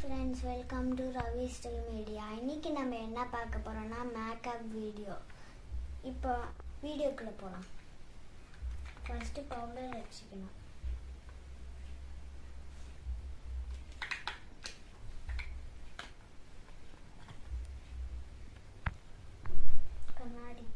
friends, welcome to Ravi Still Media. இன்னைக்கு நம்ம என்ன பார்க்க போறோம்னா மேக்கப் வீடியோ. இப்போ வீடியோக்குள்ள போலாம். ஃபர்ஸ்ட் பவுடர் வச்சுக்கணும். கண்ணாடி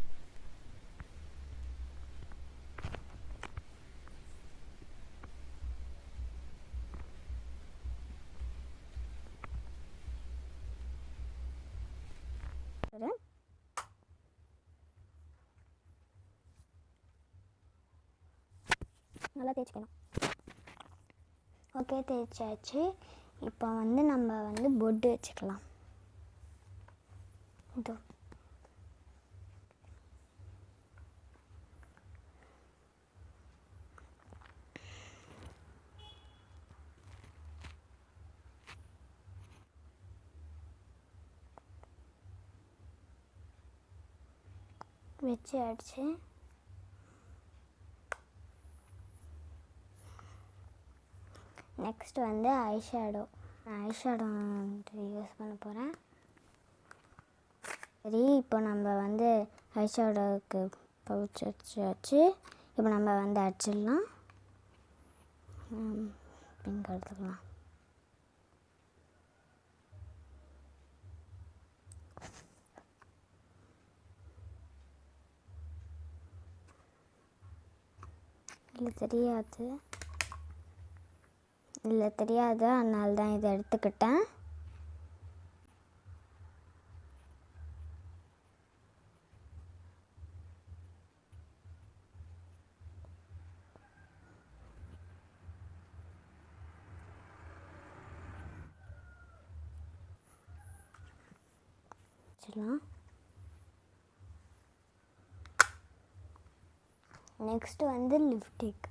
நல்லா தேய்ச்சிக்கணும். ஓகே, தேய்ச்சாச்சு. இப்போ நம்ம பொட்டு வச்சுக்கலாம். இது வச்சாச்சு. Next eyeshadow. நான் ஐஷேடோ யூஸ் பண்ண போகிறேன். சரி, இப்போ நம்ம ஐஷேடோவுக்கு பவுச் வச்சாச்சு. இப்போ நம்ம அடிச்சிடலாம். பிங்க் எடுத்துக்கலாம். இல்லை தெரியாது, அதனால தான் இதை எடுத்துக்கிட்டேன். Next lipstick.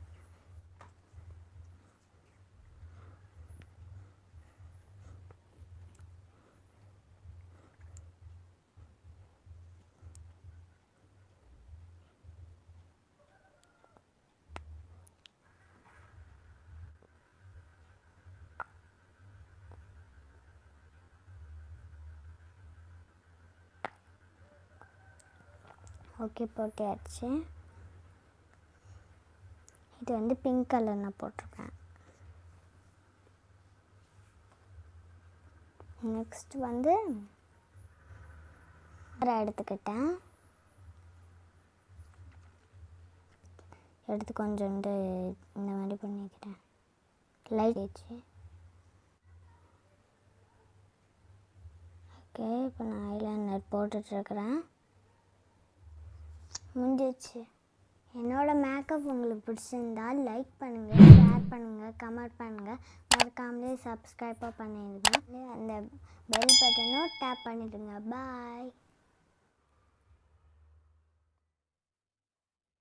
ஓகே, போட்டாச்சு. இது பிங்க் கலர் நான் போட்டிருக்கேன். நெக்ஸ்ட் எடுத்துக்கிட்டேன். எடுத்து கொஞ்சோண்டு இந்த மாதிரி பண்ணிக்கிறேன். லைட் வச்சு. ஓகே, இப்போ நான் ஐலைனர் போட்டுட்ருக்கிறேன். முடிஞ்சிச்சு. என்னோடய மேக்கப் உங்களுக்கு பிடிச்சிருந்தா லைக் பண்ணுங்கள், ஷேர் பண்ணுங்கள், கமெண்ட் பண்ணுங்கள். மறக்காமலே சப்ஸ்கிரைப்பாக பண்ணிடுங்க. அந்த பெல் பட்டனும் டேப் பண்ணிவிடுங்க. பாய்.